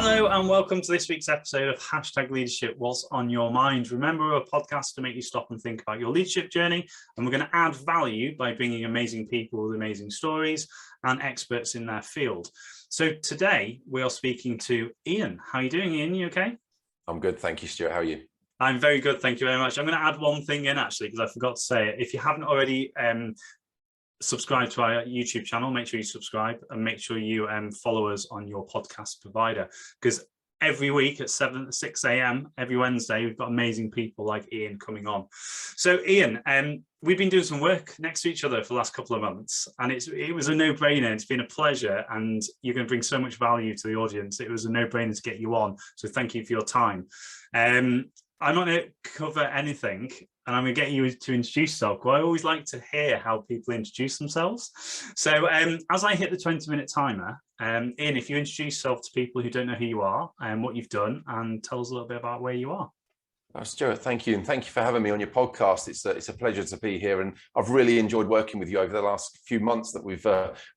Hello and welcome to this week's episode of #Leadership What's on Your Mind. Remember, we're a podcast to make you stop and think about your leadership journey, and we're going to add value by bringing amazing people with amazing stories and experts in their field. So today we are speaking to Ian. How are you doing, Ian? You okay? I'm good, thank you, Stuart. How are you? I'm very good, thank you very much. I'm going to add one thing in actually, because I forgot to say it. If you haven't already subscribe to our YouTube channel, make sure you subscribe and make sure you follow us on your podcast provider, because every week at 6 a.m. every Wednesday we've got amazing people like Ian coming on. So Ian, we've been doing some work next to each other for the last couple of months, and it was a no-brainer. It's been a pleasure, and you're going to bring so much value to the audience. It was a no-brainer to get you on, so thank you for your time. I'm not going to cover anything, and I'm going to get you to introduce yourself. Well, I always like to hear how people introduce themselves. So as I hit the 20-minute timer, Ian, if you introduce yourself to people who don't know who you are and what you've done, and tell us a little bit about where you are. Stuart, thank you. And thank you for having me on your podcast. It's a pleasure to be here. And I've really enjoyed working with you over the last few months that we've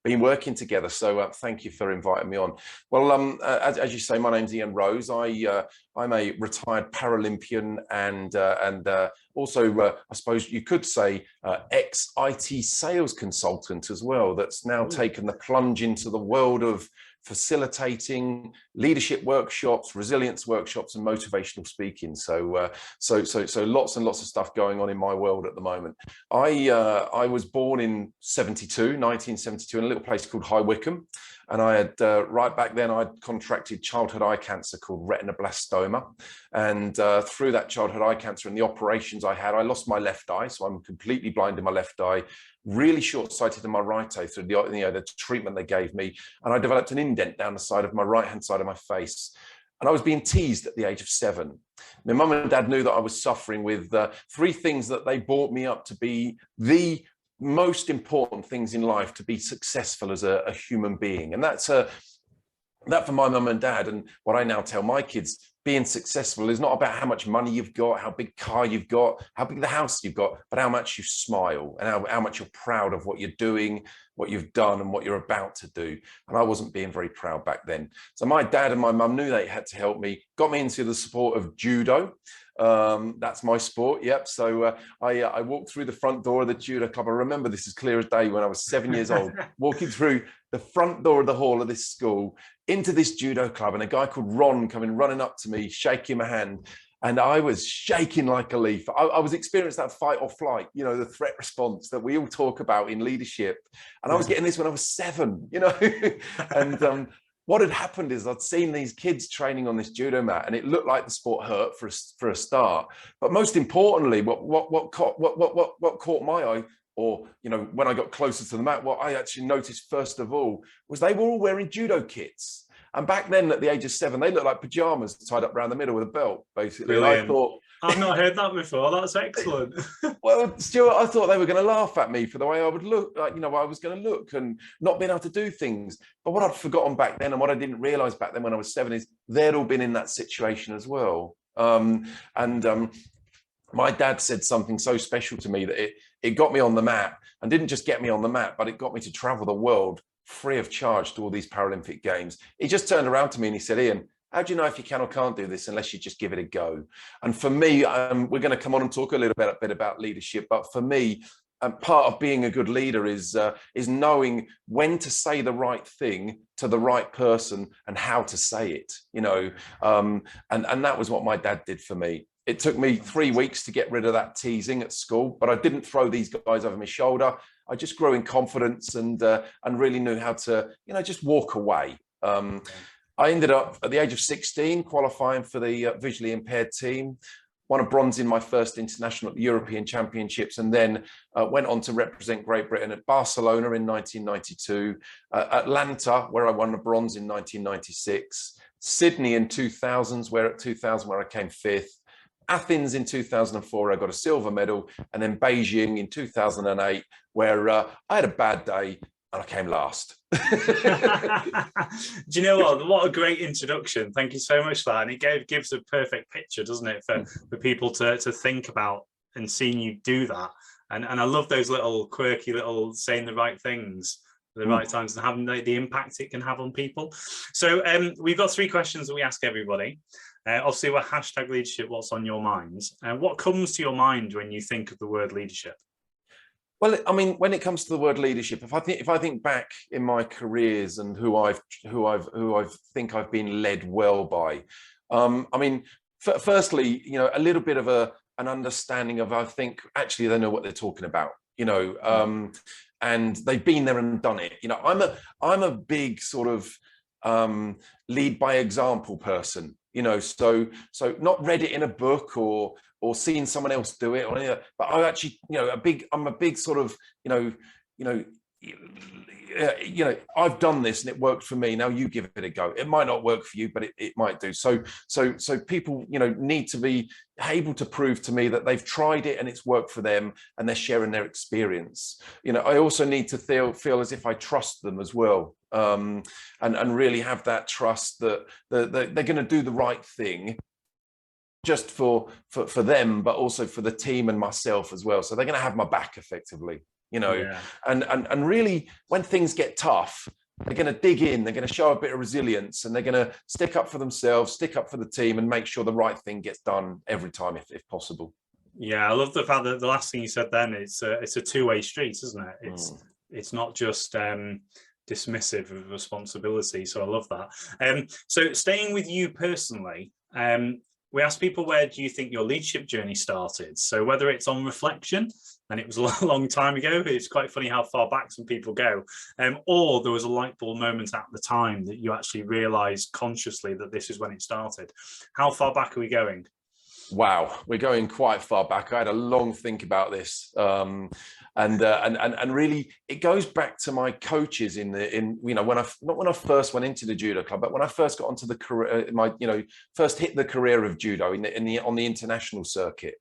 been working together. So thank you for inviting me on. Well, as you say, my name's Ian Rose. I'm a retired Paralympian and also, I suppose you could say, ex-IT sales consultant as well. That's now taken the plunge into the world of facilitating leadership workshops, resilience workshops, and motivational speaking. So lots and lots of stuff going on in my world at the moment. I was born in 1972, in a little place called High Wycombe. And I had, right back then, I'd contracted childhood eye cancer called retinablastoma. And through that childhood eye cancer and the operations I had, I lost my left eye. So I'm completely blind in my left eye, really short-sighted in my right eye through the treatment they gave me. And I developed an indent down the side of my right-hand side of my face. And I was being teased at the age of 7. My mum and dad knew that I was suffering with 3 things that they brought me up to be the most important things in life to be successful as a human being. And that's that for my mum and dad, and what I now tell my kids, being successful is not about how much money you've got, how big car you've got, how big the house you've got, but how much you smile and how much you're proud of what you're doing, what you've done, and what you're about to do. And I wasn't being very proud back then. So my dad and my mum knew they had to help me, got me into the sport of judo. That's my sport. Yep. So I walked through the front door of the judo club. I remember this as clear as day when I was 7 years old, walking through the front door of the hall of this school into this judo club, and a guy called Ron coming running up to me, shaking my hand. And I was shaking like a leaf. I was experiencing that fight or flight, the threat response that we all talk about in leadership. And I was getting this when I was 7, and what had happened is I'd seen these kids training on this judo mat, and it looked like the sport hurt for a start. But most importantly, what caught my eye, or when I got closer to the mat, what I actually noticed first of all was they were all wearing judo kits. And back then, at the age of 7, they looked like pajamas tied up around the middle with a belt, basically. And I thought, I've not heard that before. That's excellent. Well, Stuart, I thought they were going to laugh at me for the way I would look, I was going to look and not being able to do things. But what I'd forgotten back then, and what I didn't realize back then when I was 7, is they'd all been in that situation as well. My dad said something so special to me that it got me on the mat, and didn't just get me on the mat, but it got me to travel the world free of charge to all these Paralympic games. He just turned around to me and he said, Ian, how do you know if you can or can't do this unless you just give it a go? And for me, we're going to come on and talk a little bit about leadership. But for me, part of being a good leader is knowing when to say the right thing to the right person and how to say it. And that was what my dad did for me. It took me 3 weeks to get rid of that teasing at school, but I didn't throw these guys over my shoulder. I just grew in confidence and really knew how to, just walk away. I ended up at the age of 16 qualifying for the visually impaired team, won a bronze in my first international European Championships, and then went on to represent Great Britain at Barcelona in 1992, Atlanta, where I won a bronze in 1996, Sydney in 2000, where I came 5th, Athens in 2004, I got a silver medal, and then Beijing in 2008, where I had a bad day and I came last. Do you know what? What a great introduction. Thank you so much for that. And it gives a perfect picture, doesn't it, for people to think about and seeing you do that. And I love those little quirky little saying the right things the right times and having the impact it can have on people. So we've got 3 questions that we ask everybody. Obviously, we're hashtag leadership. What's on your minds? What comes to your mind when you think of the word leadership? Well, I mean, when it comes to the word leadership, if I think back in my careers and who I think I've been led well by, I mean, firstly, you know, a little bit of an understanding of, I think actually they know what they're talking about, you know, and they've been there and done it. You know, I'm a big sort of lead by example person, you know, so not read it in a book or seen someone else do it, or anything, but I actually, you know, I'm a big sort of, you know, I've done this and it worked for me. Now you give it a go. It might not work for you, but it might do. So people, you know, need to be able to prove to me that they've tried it and it's worked for them, and they're sharing their experience. You know, I also need to feel as if I trust them as well, and really have that trust that they're going to do the right thing, just for them, but also for the team and myself as well. So they're going to have my back effectively, you know. Yeah. And really, when things get tough, they're going to dig in, they're going to show a bit of resilience, and they're going to stick up for themselves, stick up for the team, and make sure the right thing gets done every time if possible. Yeah, I love the fact that the last thing you said then, it's a two-way street, isn't it? It's not just dismissive of responsibility. So I love that. So staying with you personally, we asked people, where do you think your leadership journey started? So whether it's on reflection, and it was a long time ago, it's quite funny how far back some people go, or there was a light bulb moment at the time that you actually realized consciously that this is when it started. How far back are we going? Wow, we're going quite far back. I had a long think about this, and really, it goes back to my coaches in you know, not when I first went into the judo club, but when I first got onto the career, first hit the career of judo on the international circuit,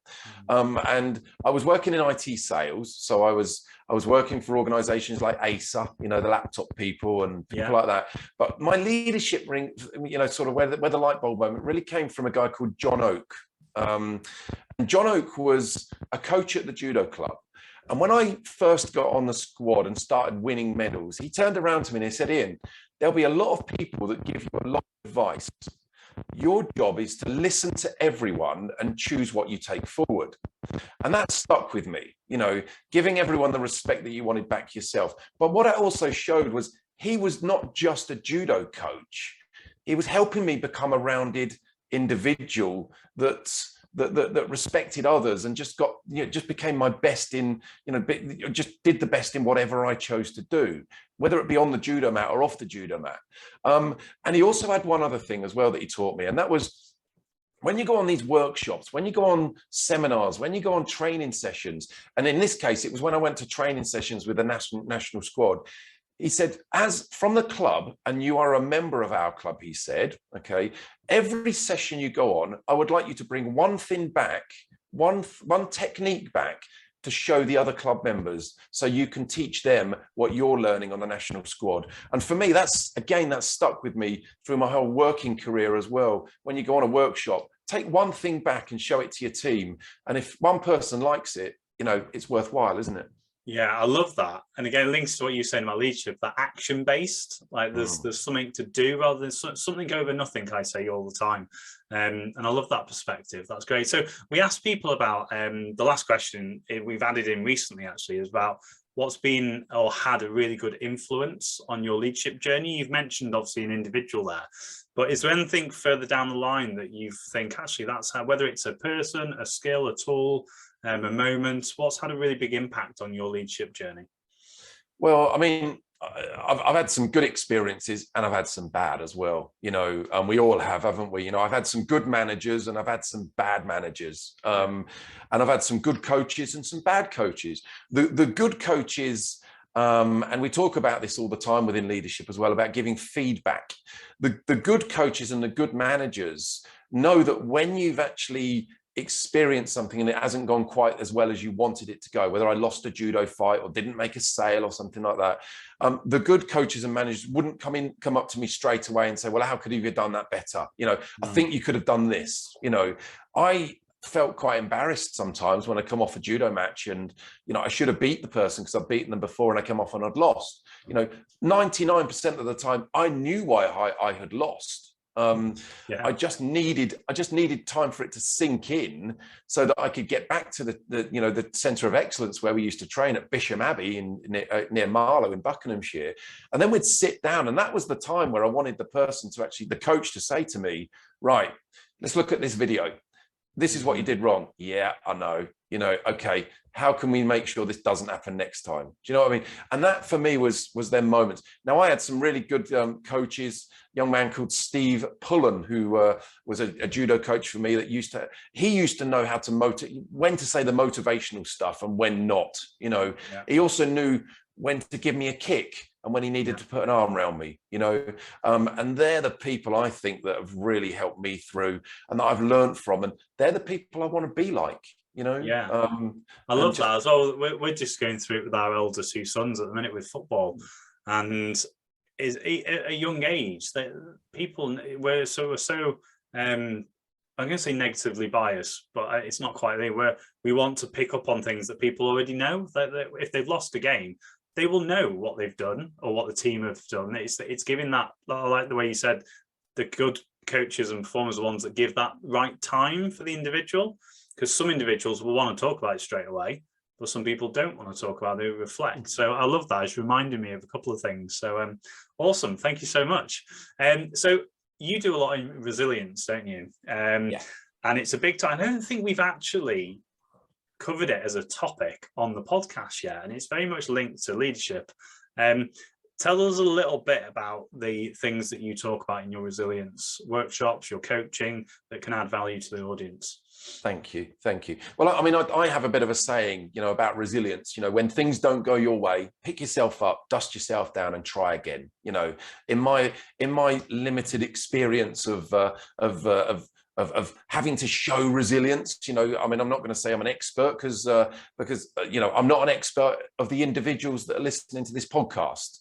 and I was working in IT sales, so I was working for organisations like Acer, you know, the laptop people and people like that. But my leadership ring, you know, sort of where the light bulb moment really came from a guy called John Oak. And John Oak was a coach at the judo club. And when I first got on the squad and started winning medals, he turned around to me and he said, "Ian, there'll be a lot of people that give you a lot of advice. Your job is to listen to everyone and choose what you take forward." And that stuck with me, you know, giving everyone the respect that you wanted back yourself. But what it also showed was he was not just a judo coach. He was helping me become a rounded individual that respected others and just got, you know, just became my best in, you know, just did the best in whatever I chose to do, whether it be on the judo mat or off the judo mat. And he also had one other thing as well that he taught me, and that was, when you go on these workshops, when you go on seminars, when you go on training sessions, and in this case, it was when I went to training sessions with the national squad, he said, as from the club, and you are a member of our club, he said, okay, every session you go on, I would like you to bring one thing back, one technique back to show the other club members, so you can teach them what you're learning on the national squad. And for me, that's stuck with me through my whole working career as well. When you go on a workshop, take one thing back and show it to your team. And if one person likes it, you know, it's worthwhile, isn't it? Yeah, I love that. And again, links to what you're saying about leadership, that action-based, like there's something to do rather than something over nothing, I say all the time. And I love that perspective. That's great. So we asked people about, the last question we've added in recently actually is about what's been or had a really good influence on your leadership journey. You've mentioned obviously an individual there, but is there anything further down the line that you think actually that's how, whether it's a person, a skill, a tool, a moment, what's had a really big impact on your leadership journey? Well, I mean, I've had some good experiences and I've had some bad as well, you know, and we all have, haven't we? You know, I've had some good managers and I've had some bad managers, and I've had some good coaches and some bad coaches. The good coaches, and we talk about this all the time within leadership as well, about giving feedback. The good coaches and the good managers know that when you've actually experienced something and it hasn't gone quite as well as you wanted it to go, whether I lost a judo fight or didn't make a sale or something like that, the good coaches and managers wouldn't come up to me straight away and say, well, how could you have done that better? You know, I think you could have done this. You know, felt quite embarrassed sometimes when I come off a judo match and, you know, I should have beat the person because I've beaten them before and I come off and I'd lost. You know, 99% of the time I knew why I had lost. I just needed time for it to sink in so that I could get back to the centre of excellence where we used to train at Bisham Abbey near Marlow in Buckinghamshire. And then we'd sit down, and that was the time where I wanted the person to actually, the coach, to say to me, right, let's look at this video. This is what you did wrong. Yeah, I know. You know, okay, how can we make sure this doesn't happen next time? Do you know what I mean? And that for me was their moments. Now, I had some really good coaches, young man called Steve Pullen, who was a judo coach for me that used to know how to when to say the motivational stuff and when not. You know, he also knew when to give me a kick and when he needed to put an arm around me, you know, and they're the people I think that have really helped me through and that I've learned from, and they're the people I want to be like, you know. I love that as well. We're just going through it with our eldest two sons at the minute with football, and is at a young age that people we're so I'm going to say negatively biased, but it's not quite there, where we want to pick up on things that people already know, that if they've lost a game, they will know what they've done or what the team have done. It's giving that, I like the way you said, the good coaches and performers are the ones that give that right time for the individual, because some individuals will want to talk about it straight away, but some people don't want to talk about it, they reflect. So I love that. It's reminded me of a couple of things. So awesome. Thank you so much. So you do a lot in resilience, don't you? And it's a big time. I don't think we've actually covered it as a topic on the podcast yet, and it's very much linked to leadership. Tell us a little bit about the things that you talk about in your resilience workshops, your coaching, that can add value to the audience. Thank you. Well, I mean, I have a bit of a saying, you know, about resilience. You know, when things don't go your way, pick yourself up, dust yourself down, and try again. You know, in my limited experience of having to show resilience, you know, I mean, I'm not going to say I'm an expert because you know, I'm not an expert of the individuals that are listening to this podcast.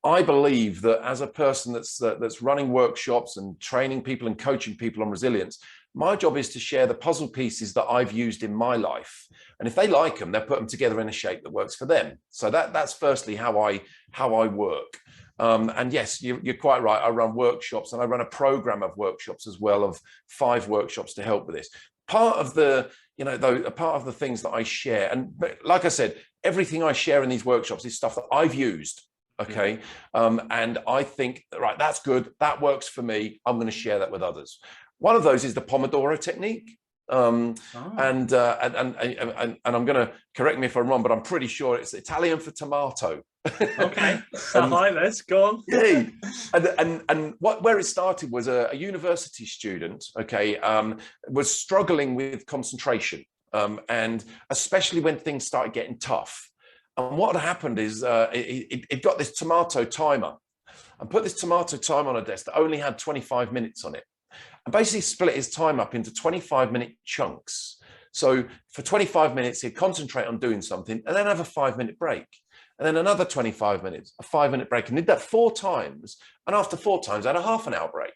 I believe that as a person that's running workshops and training people and coaching people on resilience, my job is to share the puzzle pieces that I've used in my life, and if they like them, they'll put them together in a shape that works for them. So that's firstly how I work. And yes, you're quite right. I run workshops, and I run a program of workshops as well, of 5 workshops to help with this. Part of the, you know, a part of the things that I share, and like I said, everything I share in these workshops is stuff that I've used. Okay. And I think, right, that's good. That works for me. I'm going to share that with others. One of those is the Pomodoro technique. And I'm going to, correct me if I'm wrong, but I'm pretty sure it's Italian for tomato. Okay, I like this. Go on. Yeah, and where it started was a university student. Okay, was struggling with concentration, and especially when things started getting tough. And what had happened is it got this tomato timer, and put this tomato timer on a desk that only had 25 minutes on it. And basically split his time up into 25-minute chunks. So for 25 minutes, he'd concentrate on doing something and then have a 5-minute break. And then another 25 minutes, a 5-minute break. And did that 4 times. And after 4 times, I had a half an hour break.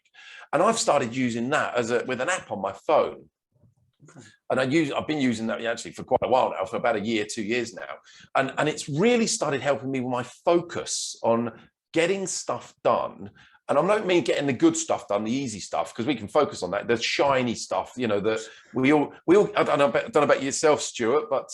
And I've started using that with an app on my phone. And I've been using that actually for quite a while now, for about 1 year, 2 years now. And it's really started helping me with my focus on getting stuff done. And I don't mean getting the good stuff done, the easy stuff, because we can focus on that, the shiny stuff, you know, that we all, I don't know about yourself, Stuart, but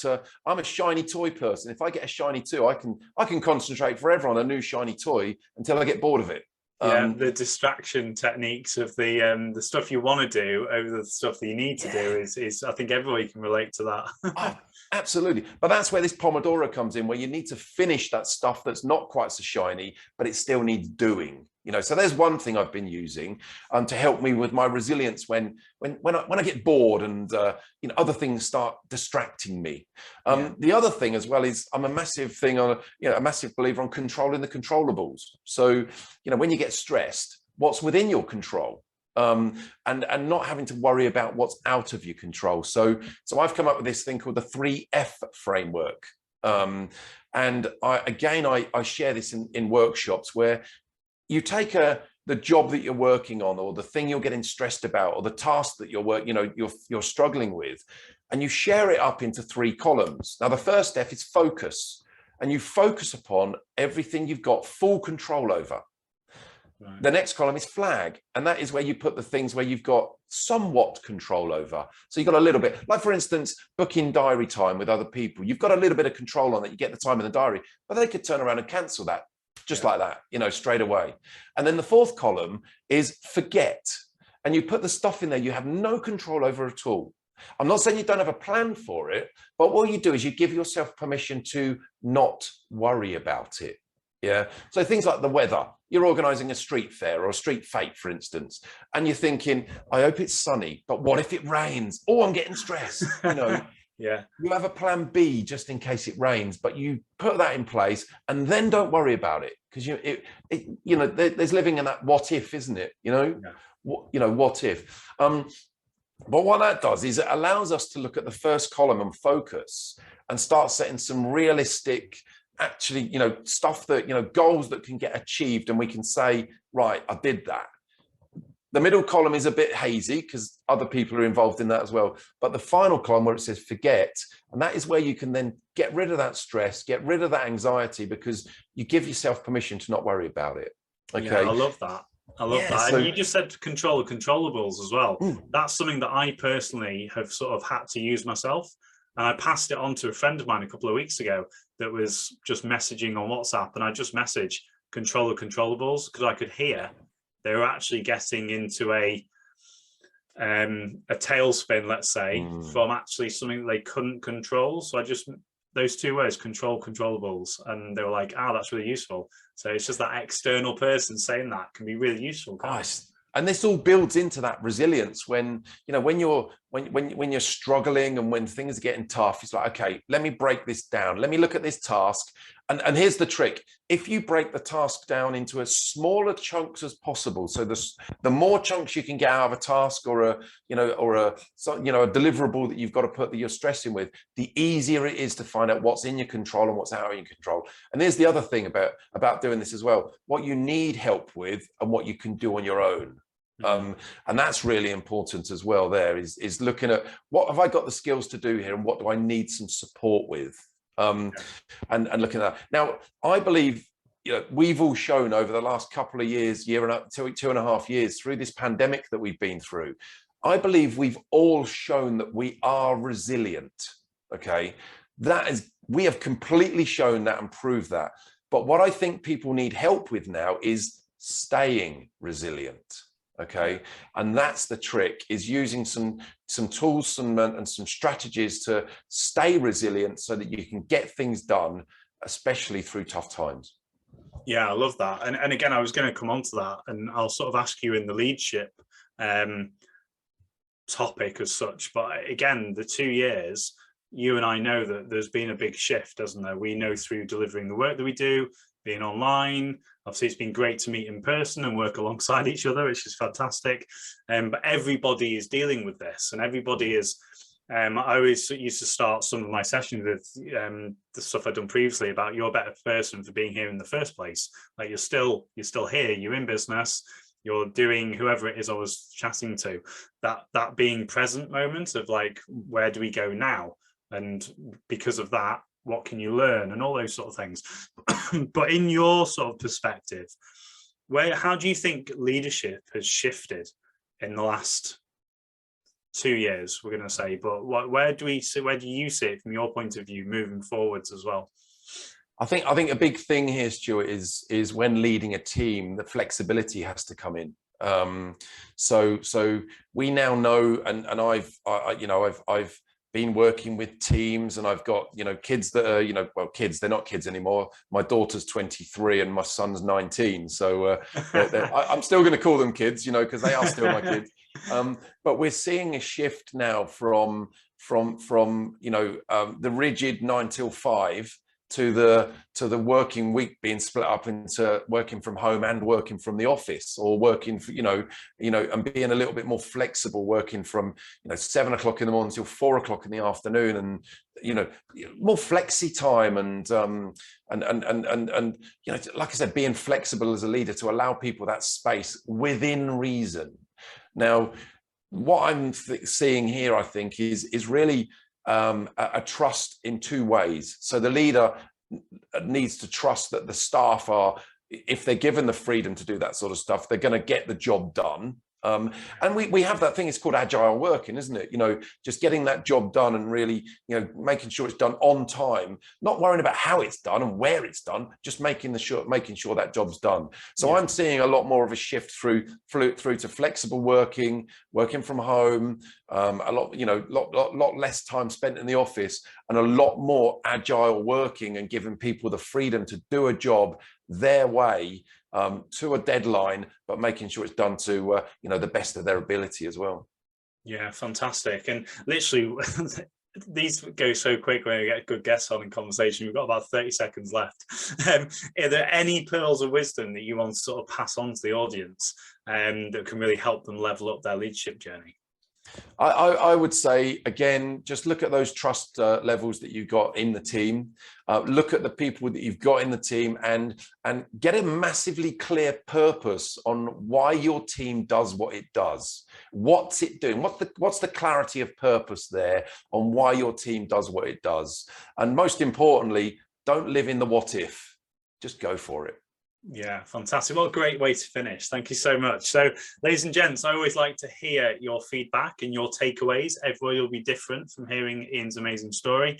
I'm a shiny toy person. If I get a shiny toy, I can concentrate forever on a new shiny toy until I get bored of it. The distraction techniques of the stuff you want to do over the stuff that you need to do is I think everybody can relate to that. Oh, absolutely. But that's where this Pomodoro comes in, where you need to finish that stuff that's not quite so shiny, but it still needs doing. You know, so there's one thing I've been using to help me with my resilience when I get bored and you know, other things start distracting me. The other thing as well is I'm a massive believer on controlling the controllables. So, you know, when you get stressed, what's within your control, and not having to worry about what's out of your control. So I've come up with this thing called the 3F framework. And I share this in workshops where you take the job that you're working on, or the thing you're getting stressed about, or the task that you're struggling with, and you share it up into 3 columns. Now, the first step is focus, and you focus upon everything you've got full control over. Right. The next column is flag, and that is where you put the things where you've got somewhat control over. So you've got a little bit, like for instance, booking diary time with other people. You've got a little bit of control on that. You get the time in the diary, but they could turn around and cancel that just like that, straight away. And then the 4th column is forget, and you put the stuff in there you have no control over at all. I'm not saying you don't have a plan for it, but what you do is you give yourself permission to not worry about it. Yeah. So things like the weather, you're organizing a street fair or a street fete, for instance, and you're thinking, I hope it's sunny, but what if it rains? Oh, I'm getting stressed. Yeah. You have a plan B just in case it rains, but you put that in place and then don't worry about it, because there's living in that what if, isn't it? What if? But what that does is it allows us to look at the first column and focus and start setting some realistic, actually, stuff that, goals that can get achieved. And we can say, right, I did that. The middle column is a bit hazy because other people are involved in that as well. But the final column where it says forget, and that is where you can then get rid of that stress, get rid of that anxiety, because you give yourself permission to not worry about it. Okay. Yeah, I love that. I love that. And you just said control of controllables as well. That's something that I personally have sort of had to use myself. And I passed it on to a friend of mine a couple of weeks ago that was just messaging on WhatsApp. And I just messaged control of controllables because I could hear they were actually getting into a tailspin, let's say, from actually something that they couldn't control. So I just, those 2 words, control controllables, and they were like, that's really useful. So it's just that external person saying that can be really useful. Nice. And this all builds into that resilience when you're struggling and when things are getting tough. It's like, okay, let me break this down. Let me look at this task. And here's the trick. If you break the task down into as smaller chunks as possible, so the more chunks you can get out of a task or a deliverable that you've got to put that you're stressing with, the easier it is to find out what's in your control and what's out of your control. And there's the other thing about doing this as well, what you need help with and what you can do on your own. And that's really important as well. There is looking at what have I got the skills to do here and what do I need some support with, and looking at that. Now, I believe we've all shown over the last couple of years, year and up to 2.5 years through this pandemic that we've been through. I believe we've all shown that we are resilient. Okay, we have completely shown that and proved that. But what I think people need help with now is staying resilient. Okay, and that's the trick, is using some tools and some strategies to stay resilient so that you can get things done, especially through tough times. Yeah, I love that. And again, I was going to come on to that, and I'll sort of ask you in the leadership topic as such. But again, the 2 years, you and I know that there's been a big shift, hasn't there? We know through delivering the work that we do, being online. Obviously, it's been great to meet in person and work alongside each other, which is fantastic. But everybody is dealing with this, and everybody is. I always used to start some of my sessions with the stuff I'd done previously about you're a better person for being here in the first place. Like you're still here, you're in business, you're doing whoever it is I was chatting to. That being present moment of like, where do we go now? And because of that, what can you learn and all those sort of things. But in your sort of perspective, how do you think leadership has shifted in the last 2 years, we're going to say, but where do you see it from your point of view moving forwards as well? I think a big thing here, Stuart, is when leading a team, the flexibility has to come in. So we now know, and I've been working with teams, and I've got kids that are kids. They're not kids anymore. My daughter's 23 and my son's 19. So I'm still going to call them kids, because they are still my kids. But we're seeing a shift now from the rigid 9 till 5 to the working week being split up into working from home and working from the office, or working for, and being a little bit more flexible, working from 7 o'clock in the morning till 4 o'clock in the afternoon, and more flexi time, and like I said, being flexible as a leader to allow people that space within reason. Now, what I'm seeing here, I think, is really a trust in two ways. So the leader needs to trust that the staff are, if they're given the freedom to do that sort of stuff, they're going to get the job done. And we have that thing, it's called agile working, isn't it? Just getting that job done and really, making sure it's done on time, not worrying about how it's done and where it's done, just making sure that job's done. So I'm seeing a lot more of a shift through to flexible working from home, a lot less time spent in the office, and a lot more agile working, and giving people the freedom to do a job their way, to a deadline, but making sure it's done to the best of their ability as well. Yeah, fantastic. And literally these go so quick when we get good guests on in conversation. We've got about 30 seconds left. Are there any pearls of wisdom that you want to sort of pass on to the audience that can really help them level up their leadership journey? I would say, again, just look at those trust levels that you've got in the team. Look at the people that you've got in the team, and get a massively clear purpose on why your team does what it does. What's it doing? What's the clarity of purpose there on why your team does what it does? And most importantly, don't live in the what if. Just go for it. Yeah, fantastic. What a great way to finish. Thank you so much. So, ladies and gents, I always like to hear your feedback and your takeaways. Everybody will be different from hearing Ian's amazing story.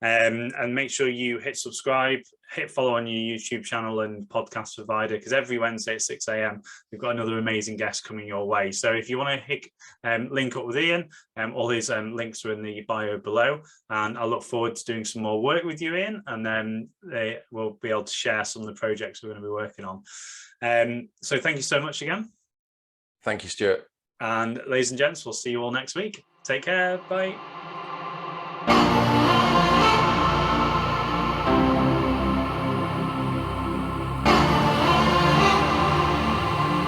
And make sure you hit subscribe, hit follow on your YouTube channel and podcast provider, because every Wednesday at 6 a.m. we've got another amazing guest coming your way. So if you want to link up with Ian, all his links are in the bio below, and I look forward to doing some more work with you, Ian, and then we'll be able to share some of the projects we're going to be working on. So thank you so much again. Thank you, Stuart. And ladies and gents, we'll see you all next week. Take care. Bye.